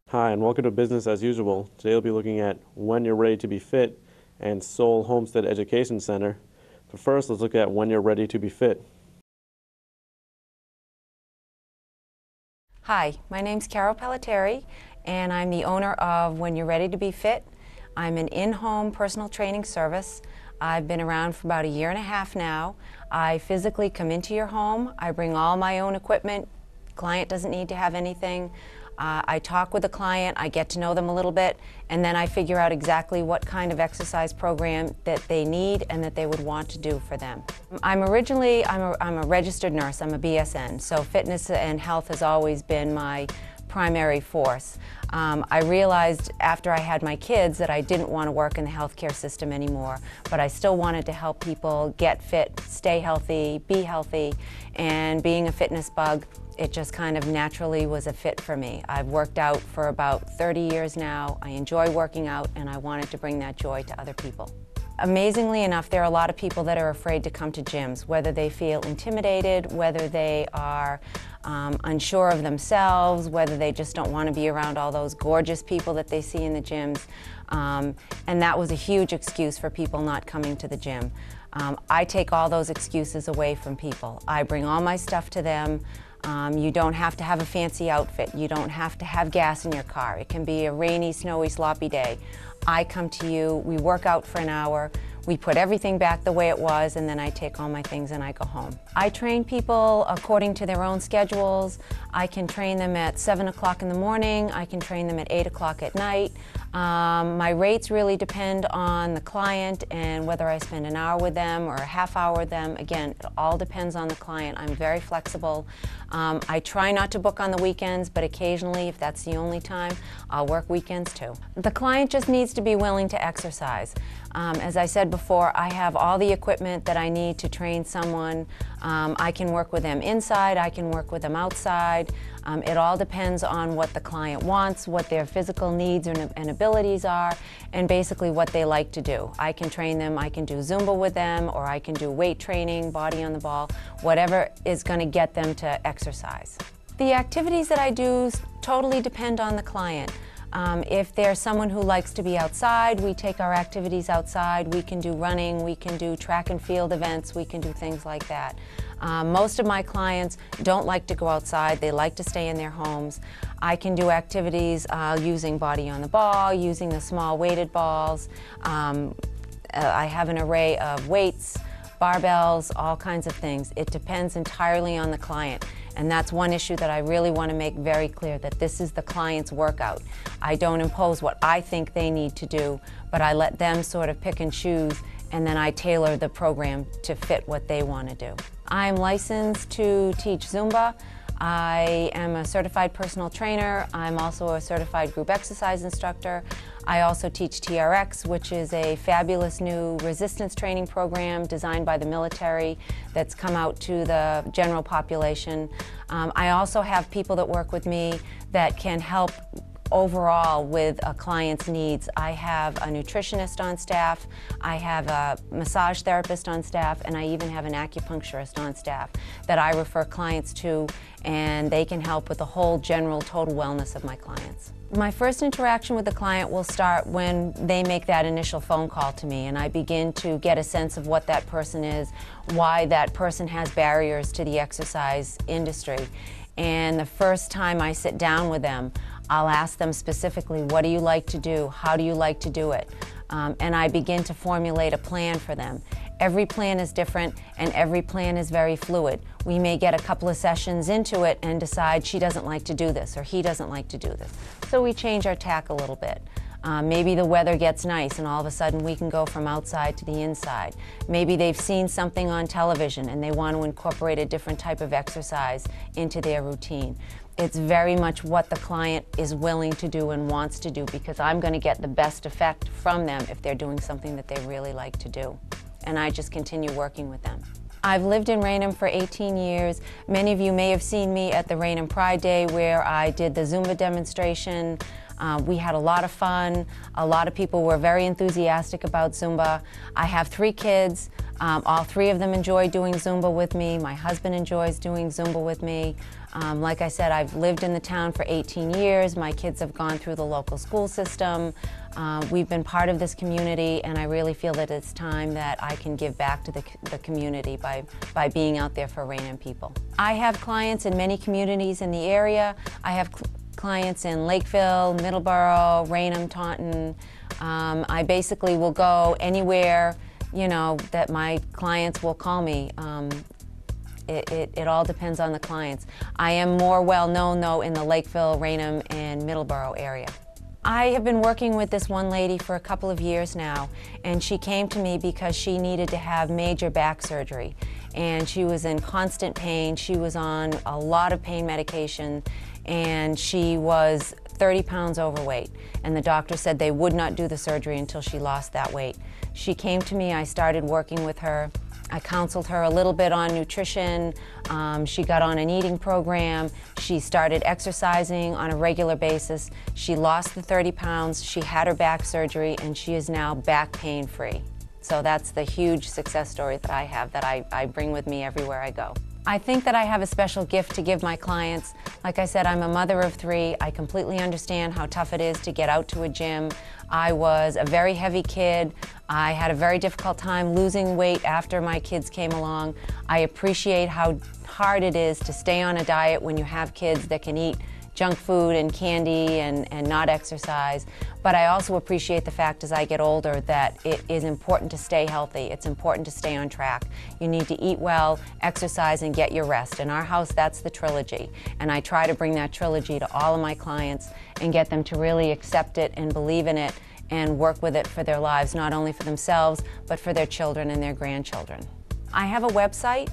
Hi, and welcome to Business as Usual. Today we'll be looking at When You're Ready to Be Fit and Soule Homestead Education Center. But first, let's look at when you're ready to be fit. Hi, my name's Carol Pelletieri, and I'm the owner of When You're Ready to Be Fit. I'm an in-home personal training service. I've been around for about 1.5 years now. I physically come into your home. I bring all my own equipment. Client doesn't need to have anything. I talk with the client, I get to know them a little bit, and then I figure out exactly what kind of exercise program that they need and that they would want to do for them. I'm a registered nurse, I'm a BSN, so fitness and health has always been my primary force. I realized after I had my kids that I didn't want to work in the healthcare system anymore, but I still wanted to help people get fit, stay healthy, be healthy, and being a fitness bug, it just kind of naturally was a fit for me. I've worked out for about 30 years now. I enjoy working out, and I wanted to bring that joy to other people. Amazingly enough, there are a lot of people that are afraid to come to gyms, whether they feel intimidated, whether they are unsure of themselves, whether they just don't want to be around all those gorgeous people that they see in the gyms. And that was a huge excuse for people not coming to the gym. I take all those excuses away from people. I bring all my stuff to them. You don't have to have a fancy outfit. You don't have to have gas in your car. It can be a rainy, snowy, sloppy day. I come to you, we work out for an hour, we put everything back the way it was, and then I take all my things and I go home. I train people according to their own schedules. I can train them at 7 o'clock in the morning, I can train them at 8 o'clock at night. My rates really depend on the client and whether I spend an hour with them or a half hour with them. Again, it all depends on the client. I'm very flexible. I try not to book on the weekends, but occasionally, if that's the only time, I'll work weekends too. The client just needs to be willing to exercise. As I said before, I have all the equipment that I need to train someone. I can work with them inside, I can work with them outside. It all depends on what the client wants, what their physical needs and abilities are, and basically what they like to do. I can train them, I can do Zumba with them, or I can do weight training, body on the ball, whatever is going to get them to exercise. The activities that I do totally depend on the client. If there's someone who likes to be outside, we take our activities outside. We can do running, we can do track and field events, we can do things like that. Most of my clients don't like to go outside, they like to stay in their homes. I can do activities using body on the ball, using the small weighted balls. I have an array of weights, barbells, all kinds of things. It depends entirely on the client. And that's one issue that I really want to make very clear, that this is the client's workout. I don't impose what I think they need to do, but I let them sort of pick and choose, and then I tailor the program to fit what they want to do. I'm licensed to teach Zumba. I am a certified personal trainer. I'm also a certified group exercise instructor. I also teach TRX, which is a fabulous new resistance training program designed by the military that's come out to the general population. I also have people that work with me that can help overall with a client's needs. I have a nutritionist on staff, I have a massage therapist on staff, and I even have an acupuncturist on staff that I refer clients to, and they can help with the whole general total wellness of my clients. My first interaction with the client will start when they make that initial phone call to me, and I begin to get a sense of what that person is, why that person has barriers to the exercise industry. And the first time I sit down with them, I'll ask them specifically, what do you like to do? How do you like to do it? And I begin to formulate a plan for them. Every plan is different, and every plan is very fluid. We may get a couple of sessions into it and decide she doesn't like to do this or he doesn't like to do this. So we change our tack a little bit. Maybe the weather gets nice and all of a sudden we can go from outside to the inside. Maybe they've seen something on television and they want to incorporate a different type of exercise into their routine. It's very much what the client is willing to do and wants to do, because I'm going to get the best effect from them if they're doing something that they really like to do. And I just continue working with them. I've lived in Raynham for 18 years. Many of you may have seen me at the Raynham Pride Day where I did the Zumba demonstration. We had a lot of fun. A lot of people were very enthusiastic about Zumba. I have 3 kids. All 3 of them enjoy doing Zumba with me. My husband enjoys doing Zumba with me. Like I said, I've lived in the town for 18 years. My kids have gone through the local school system. We've been part of this community, and I really feel that it's time that I can give back to the community by being out there for Raynham people. I have clients in many communities in the area. I have clients in Lakeville, Middleborough, Raynham, Taunton. I basically will go anywhere, you know, that my clients will call me. It all depends on the clients. I am more well known though in the Lakeville, Raynham, and Middleborough area. I have been working with this one lady for a couple of years now, and she came to me because she needed to have major back surgery, and she was in constant pain. She was on a lot of pain medication, and she was 30 pounds overweight, and the doctor said they would not do the surgery until she lost that weight. She came to me, I started working with her. I counseled her a little bit on nutrition. She got on an eating program. She started exercising on a regular basis. She lost the 30 pounds. She had her back surgery, and she is now back pain free. So that's the huge success story that I have, that I bring with me everywhere I go. I think that I have a special gift to give my clients. Like I said, I'm a mother of 3. I completely understand how tough it is to get out to a gym. I was a very heavy kid. I had a very difficult time losing weight after my kids came along. I appreciate how hard it is to stay on a diet when you have kids that can eat junk food and candy and not exercise. But I also appreciate the fact as I get older that it is important to stay healthy. It's important to stay on track. You need to eat well, exercise, and get your rest. In our house, that's the trilogy. And I try to bring that trilogy to all of my clients and get them to really accept it and believe in it and work with it for their lives, not only for themselves, but for their children and their grandchildren. I have a website.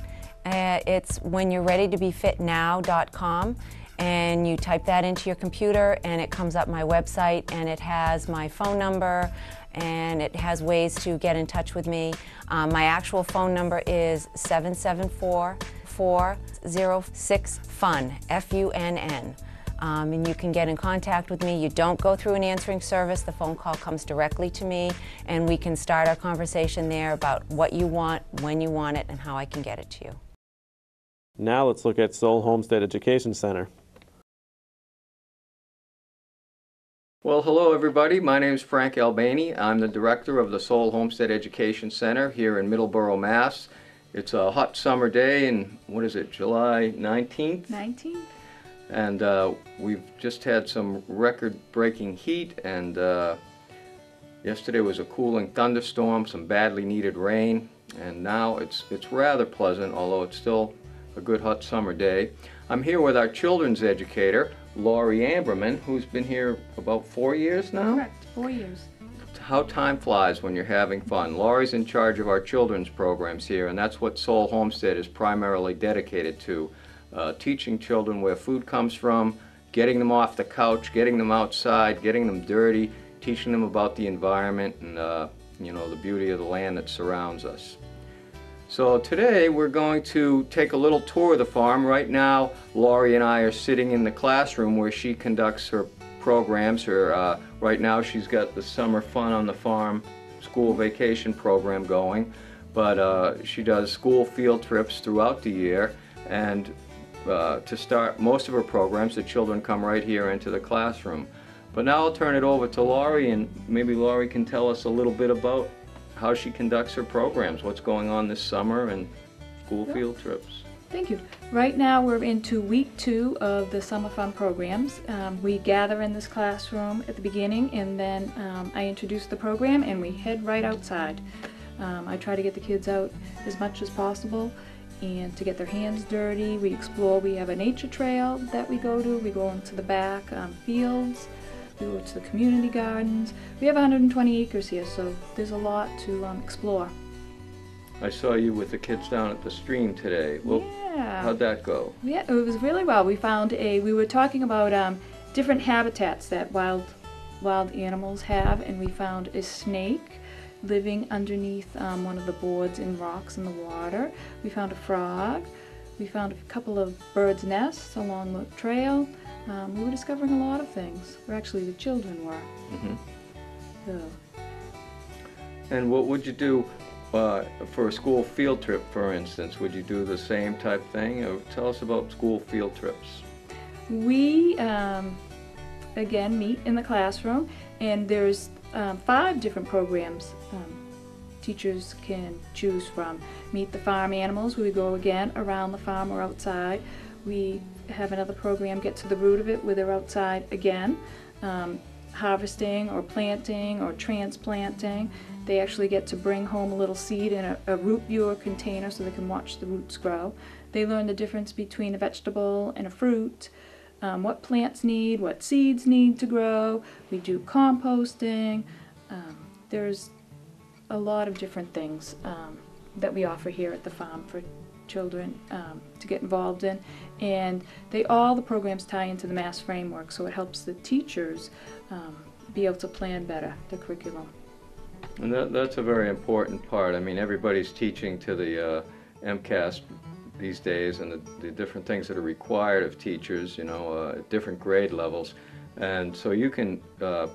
It's whenyourreadytobefitnow.com. And you type that into your computer and it comes up my website, and it has my phone number and it has ways to get in touch with me. My actual phone number is 774-406-FUN, F-U-N-N. And you can get in contact with me. You don't go through an answering service. The phone call comes directly to me, and we can start our conversation there about what you want, when you want it, and how I can get it to you. Now let's look at Soule Homestead Education Center. Well, hello everybody. My name is Frank Albani. I'm the director of the Soule Homestead Education Center here in Middleborough, Mass. It's a hot summer day, and what is it, July 19th? 19th. And we've just had some record-breaking heat, and yesterday was a cooling thunderstorm, some badly needed rain, and now it's rather pleasant, although it's still a good hot summer day. I'm here with our children's educator, Laurie Amberman, who's been here about 4 years now? Correct, 4 years. How time flies when you're having fun. Laurie's in charge of our children's programs here, and that's what Soule Homestead is primarily dedicated to. Teaching children where food comes from, getting them off the couch, getting them outside, getting them dirty, teaching them about the environment and you know, the beauty of the land that surrounds us. So today we're going to take a little tour of the farm. Right now, Laurie and I are sitting in the classroom where she conducts her programs. Right now she's got the Summer Fun on the Farm school vacation program going, but she does school field trips throughout the year, and to start most of her programs, the children come right here into the classroom. But now I'll turn it over to Laurie, and maybe Laurie can tell us a little bit about how she conducts her programs, what's going on this summer, and school field trips. Thank you. Right now we're into week 2 of the Summer Fun programs. We gather in this classroom at the beginning, and then I introduce the program and we head right outside. I try to get the kids out as much as possible and to get their hands dirty. We explore. We have a nature trail that we go to. We go into the back fields. We go to the community gardens. We have 120 acres here, so there's a lot to explore. I saw you with the kids down at the stream today. Well, yeah. How'd that go? Yeah, it was really well. We found we were talking about different habitats that wild animals have, and we found a snake living underneath one of the boards and rocks in the water. We found a frog. We found a couple of birds' nests along the trail. We were discovering a lot of things, or actually the children were. So, And what would you do for a school field trip, for instance? Would you do the same type thing? Or tell us about school field trips. we, again, meet in the classroom, and there's 5 different programs teachers can choose from. Meet the farm animals, we go again around the farm or outside. We have another program, Get to the Root of It, where they're outside again, harvesting or planting or transplanting. They actually get to bring home a little seed in a root viewer container so they can watch the roots grow. They learn the difference between a vegetable and a fruit, what plants need, what seeds need to grow. We do composting. There's a lot of different things that we offer here at the farm for children to get involved in, and all the programs tie into the MASS framework, so it helps the teachers be able to plan better the curriculum. And that's a very important part. I mean, everybody's teaching to the MCAS these days, and the different things that are required of teachers, you know, at different grade levels. And so you can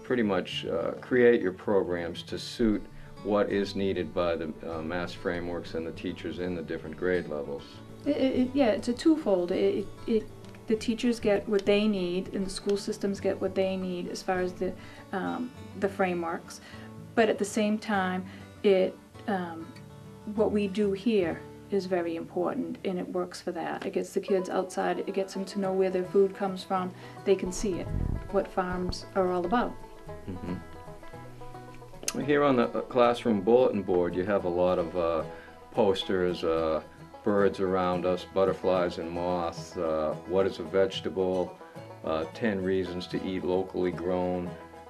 pretty much create your programs to suit what is needed by the MASS frameworks and the teachers in the different grade levels. Yeah, it's a twofold. The teachers get what they need, and the school systems get what they need as far as the frameworks. But at the same time, what we do here is very important, and it works for that. It gets the kids outside. It gets them to know where their food comes from. They can see it, what farms are all about. Mm-hmm. Here on the classroom bulletin board, you have a lot of posters, birds around us, butterflies and moths, what is a vegetable, 10 reasons to eat locally grown,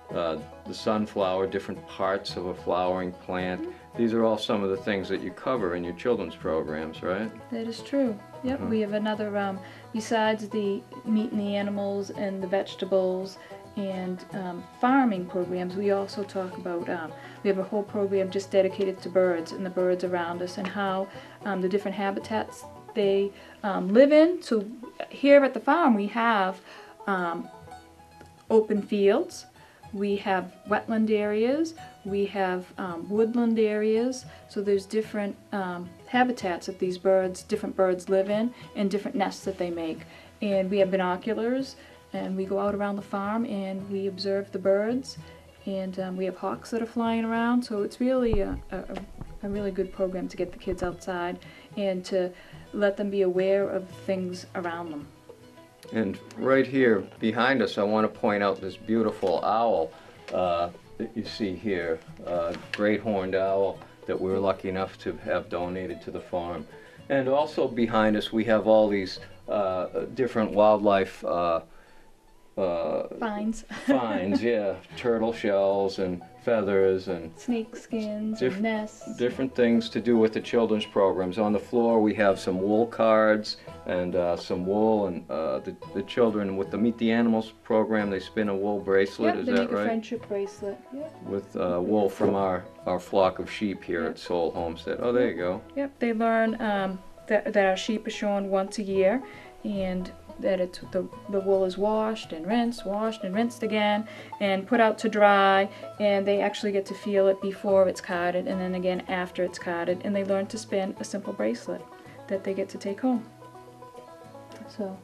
the sunflower, different parts of a flowering plant. These are all some of the things that you cover in your children's programs, right? That is true. Yep, we have another, besides the meat and the animals and the vegetables and farming programs, we also talk about, we have a whole program just dedicated to birds and the birds around us and how the different habitats they live in. So here at the farm we have open fields, we have wetland areas, we have woodland areas, so there's different habitats that these birds, different birds live in, and different nests that they make. And we have binoculars, and we go out around the farm and we observe the birds, and we have hawks that are flying around, so it's really a really good program to get the kids outside and to let them be aware of things around them. And right here behind us, I want to point out this beautiful owl that you see here, great horned owl that we were lucky enough to have donated to the farm. And also behind us we have all these different wildlife Finds. finds, yeah, turtle shells and feathers and Snake skins and nests. different things to do with the children's programs. On the floor we have some wool cards and some wool, and the children with the Meet the Animals program, they spin a wool bracelet, Yep, is they that make a right? friendship bracelet. Yep. With wool from our flock of sheep here at Soule Homestead. Oh, there you go. Yep, they learn that our sheep are shorn once a year, and that the wool is washed and rinsed again, and put out to dry, and they actually get to feel it before it's carded, and then again after it's carded, and they learn to spin a simple bracelet that they get to take home. So,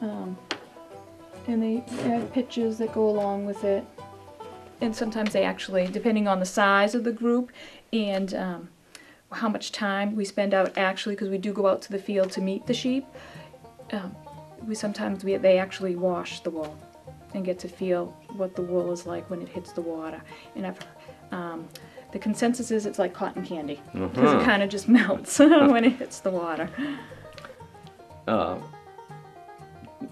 and they have pictures that go along with it, and sometimes they actually, depending on the size of the group and how much time we spend out actually, because we do go out to the field to meet the sheep, they actually wash the wool and get to feel what the wool is like when it hits the water. And the consensus is it's like cotton candy, because it kind of just melts when it hits the water.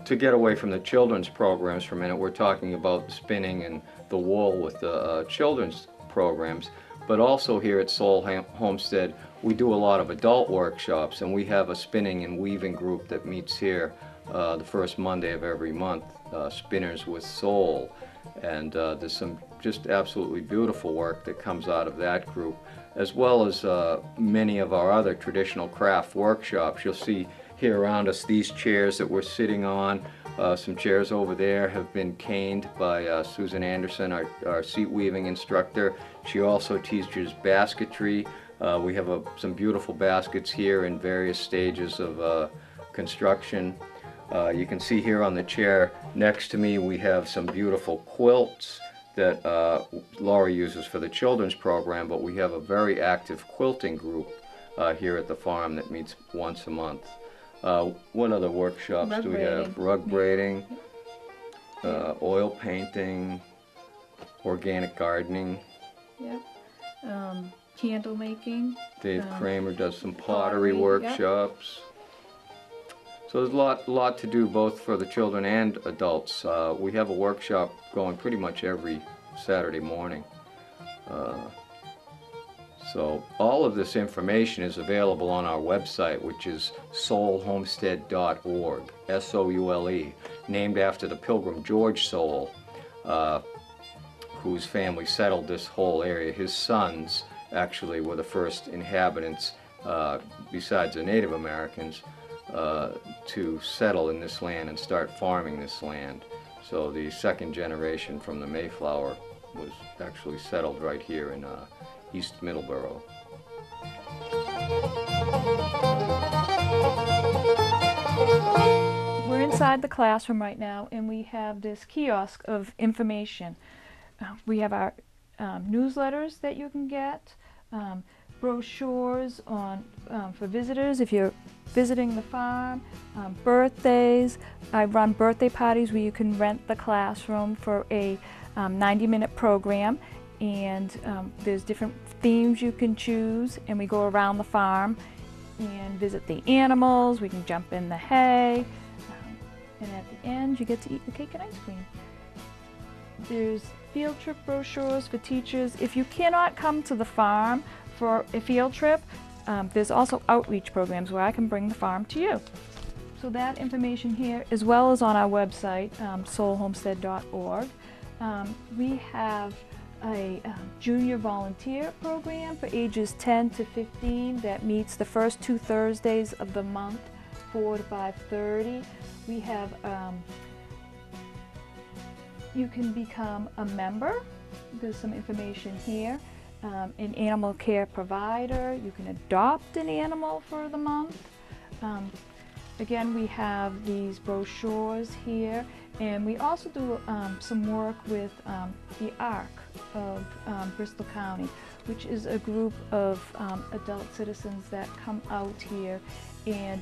To get away from the children's programs for a minute, we're talking about spinning and the wool with the children's programs, but also here at Soule Homestead we do a lot of adult workshops, and we have a spinning and weaving group that meets here the first Monday of every month, Spinners with Soul, and there's some just absolutely beautiful work that comes out of that group, as well as many of our other traditional craft workshops. You'll see here around us, these chairs that we're sitting on, some chairs over there have been caned by Susan Anderson, our seat weaving instructor. She also teaches basketry. We have some beautiful baskets here in various stages of construction. You can see here on the chair next to me we have some beautiful quilts that Laurie uses for the children's program, but we have a very active quilting group here at the farm that meets once a month. What other workshops do we have? Rug braiding, oil painting, organic gardening. Yep. Candle making. Dave Kramer does some pottery workshops. Yep. So there's a lot to do both for the children and adults. We have a workshop going pretty much every Saturday morning. So all of this information is available on our website, which is soulehomestead.org, S-O-U-L-E, named after the Pilgrim George Soule, whose family settled this whole area. His sons actually were the first inhabitants, besides the Native Americans, to settle in this land and start farming this land. So the second generation from the Mayflower was actually settled right here in East Middleborough. We're inside the classroom right now, and we have this kiosk of information. We have our newsletters that you can get, brochures on for visitors if you're visiting the farm, birthdays. I run birthday parties where you can rent the classroom for a 90-minute program, and there's different themes you can choose, and we go around the farm and visit the animals. We can jump in the hay, and at the end you get to eat the cake and ice cream. There's field trip brochures for teachers. If you cannot come to the farm for a field trip, there's also outreach programs where I can bring the farm to you. So that information here, as well as on our website, soulehomestead.org. We have a junior volunteer program for ages 10 to 15 that meets the first 2 Thursdays of the month, 4 to 5:30. We have, you can become a member. There's some information here. An animal care provider. You can adopt an animal for the month. Again, we have these brochures here, and we also do some work with the ARC of Bristol County, which is a group of adult citizens that come out here and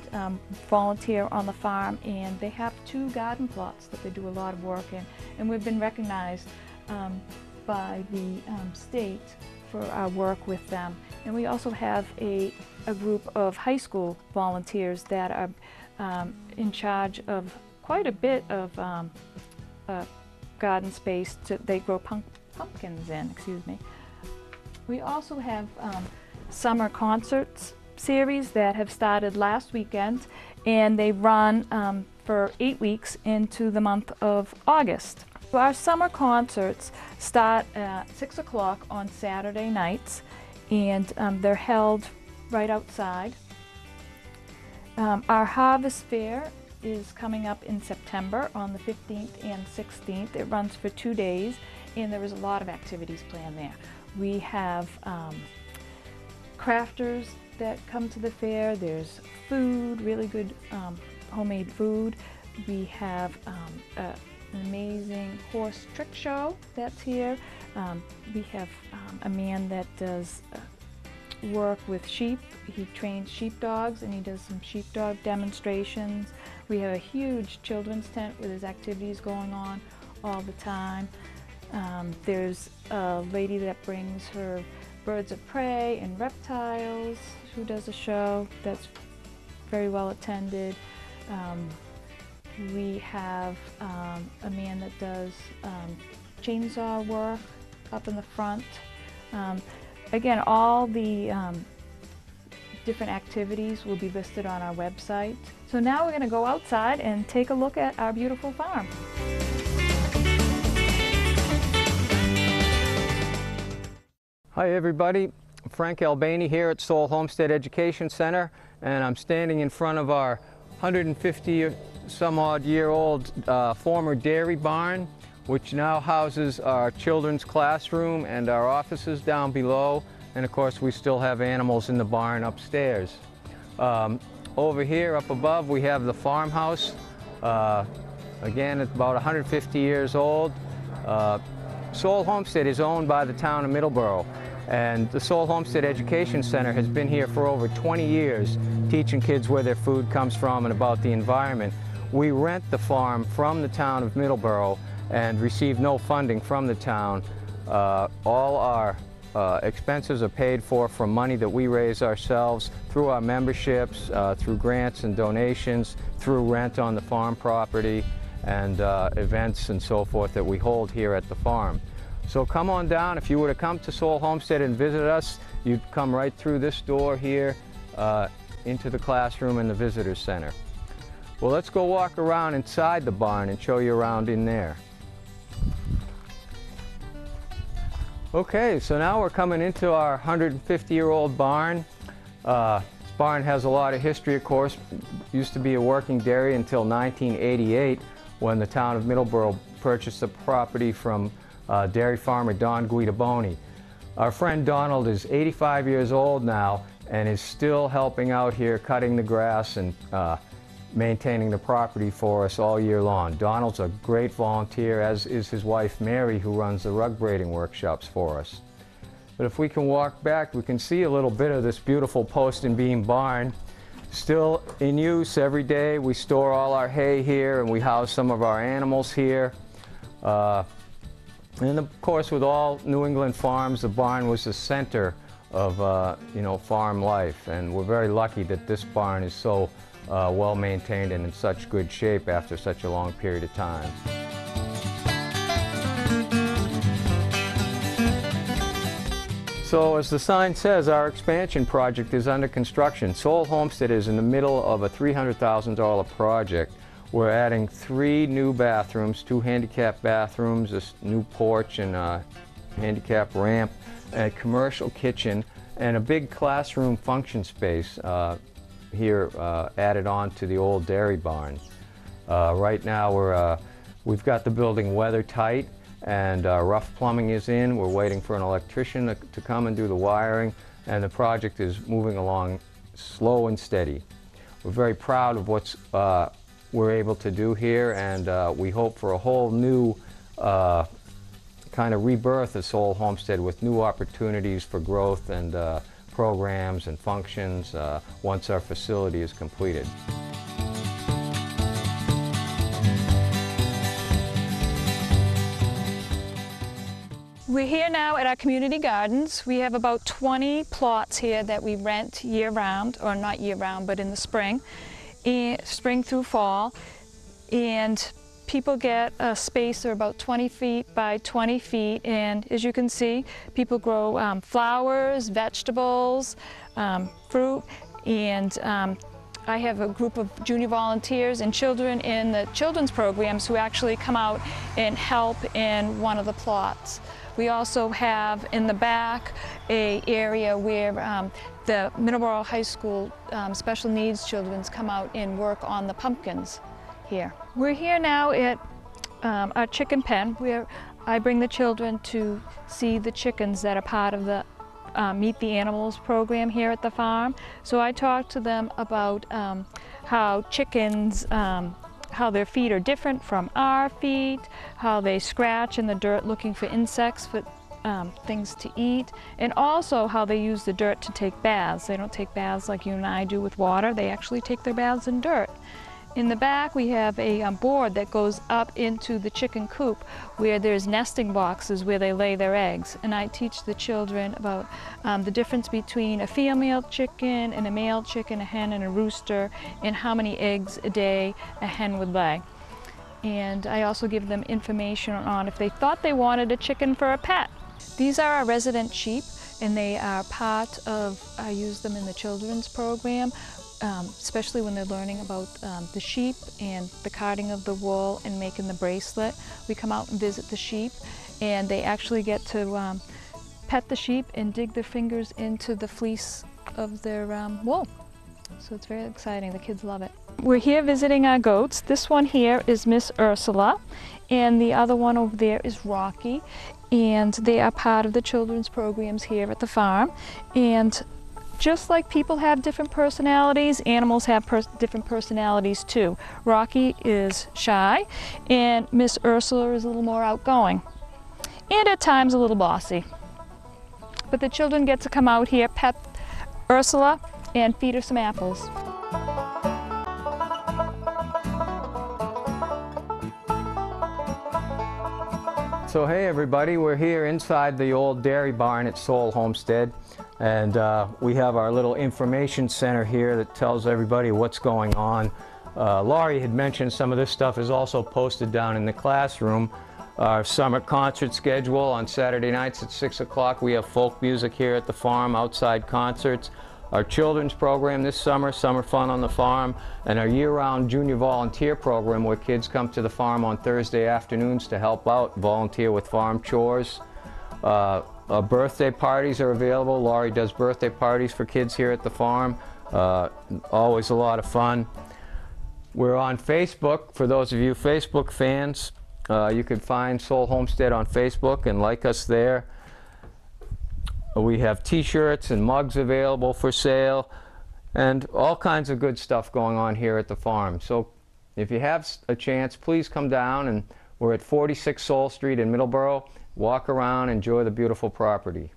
volunteer on the farm, and they have 2 garden plots that they do a lot of work in, and we've been recognized by the state for our work with them. And we also have a group of high school volunteers that are in charge of quite a bit of garden space. They grow pumpkins in, excuse me. We also have summer concerts series that have started last weekend, and they run for 8 weeks into the month of August. Our summer concerts start at 6 o'clock on Saturday nights, and they're held right outside. Our Harvest Fair is coming up in September on the 15th and 16th. It runs for 2 days, and there is a lot of activities planned there. We have crafters that come to the fair. There's food, really good homemade food. We have an amazing horse trick show that's here. We have a man that does work with sheep. He trains sheepdogs, and he does some sheepdog demonstrations. We have a huge children's tent with his activities going on all the time. There's a lady that brings her birds of prey and reptiles who does a show that's very well attended. We have a man that does chainsaw work up in the front. Again, all the different activities will be listed on our website. So now we're going to go outside and take a look at our beautiful farm. Hi everybody, Frank Albani here at Soule Homestead Education Center, and I'm standing in front of our 150 some odd year old former dairy barn, which now houses our children's classroom and our offices down below. And of course, we still have animals in the barn upstairs. Over here, up above, we have the farmhouse. Again, it's about 150 years old. Soule Homestead is owned by the town of Middleborough, and the Soule Homestead Education Center has been here for over 20 years, teaching kids where their food comes from and about the environment. We rent the farm from the town of Middleborough and receive no funding from the town. All our expenses are paid for from money that we raise ourselves through our memberships, through grants and donations, through rent on the farm property, and events and so forth that we hold here at the farm. So come on down. If you were to come to Soule Homestead and visit us, you'd come right through this door here into the classroom and the visitor center. Well, let's go walk around inside the barn and show you around in there. Okay, so now we're coming into our 150-year-old barn. This barn has a lot of history, of course. It used to be a working dairy until 1988, when the town of Middleborough purchased the property from dairy farmer Don Guidaboni. Our friend Donald is 85 years old now and is still helping out here, cutting the grass and maintaining the property for us all year long. Donald's a great volunteer, as is his wife Mary, who runs the rug braiding workshops for us. But if we can walk back, we can see a little bit of this beautiful post and beam barn. Still in use every day. We store all our hay here and we house some of our animals here. And of course, with all New England farms, the barn was the center of farm life, and we're very lucky that this barn is so well maintained and in such good shape after such a long period of time. So as the sign says, our expansion project is under construction. Soule Homestead is in the middle of a $300,000 project. We're adding 3 new bathrooms, 2 handicap bathrooms, a new porch and a handicap ramp, a commercial kitchen, and a big classroom function space here added on to the old dairy barn. Right now we've got the building weather tight, and rough plumbing is in. We're waiting for an electrician to come and do the wiring, and the project is moving along slow and steady. We're very proud of what we're able to do here, and we hope for a whole new kind of rebirth of Soule Homestead with new opportunities for growth and programs and functions once our facility is completed. We're here now at our community gardens. We have about 20 plots here that we rent year-round, or not year-round, but in the spring through fall. And people get a space of about 20 feet by 20 feet, and as you can see, people grow flowers, vegetables, fruit, and I have a group of junior volunteers and children in the children's programs who actually come out and help in one of the plots. We also have in the back an area where the Middleborough High School special needs children come out and work on the pumpkins here. We're here now at our chicken pen, where I bring the children to see the chickens that are part of the Meet the Animals program here at the farm. So I talk to them about how chickens, how their feet are different from our feet, how they scratch in the dirt looking for insects, for things to eat, and also how they use the dirt to take baths. They don't take baths like you and I do with water. They actually take their baths in dirt. In the back we have a board that goes up into the chicken coop where there's nesting boxes where they lay their eggs, and I teach the children about the difference between a female chicken and a male chicken, a hen and a rooster, and how many eggs a day a hen would lay. And I also give them information on if they thought they wanted a chicken for a pet. These are our resident sheep, and they are part of, I use them in the children's program. Especially when they're learning about the sheep and the carding of the wool and making the bracelet. We come out and visit the sheep, and they actually get to pet the sheep and dig their fingers into the fleece of their wool. So it's very exciting. The kids love it. We're here visiting our goats. This one here is Miss Ursula, and the other one over there is Rocky, and they are part of the children's programs here at the farm. And just like people have different personalities, animals have different personalities too. Rocky is shy, and Miss Ursula is a little more outgoing, and at times a little bossy. But the children get to come out here, pet Ursula, and feed her some apples. So hey everybody, we're here inside the old dairy barn at Soule Homestead, and we have our little information center here that tells everybody what's going on. Laurie had mentioned some of this stuff is also posted down in the classroom. Our summer concert schedule on Saturday nights at 6 o'clock. We have folk music here at the farm, outside concerts. Our children's program this summer, Summer Fun on the Farm, and our year-round junior volunteer program where kids come to the farm on Thursday afternoons to help out, volunteer with farm chores. Birthday parties are available. Laurie does birthday parties for kids here at the farm. Always a lot of fun. We're on Facebook. For those of you Facebook fans, you can find Soule Homestead on Facebook and like us there. We have t-shirts and mugs available for sale and all kinds of good stuff going on here at the farm. So if you have a chance, please come down, and we're at 46 Soule Street in Middleborough. Walk around, enjoy the beautiful property.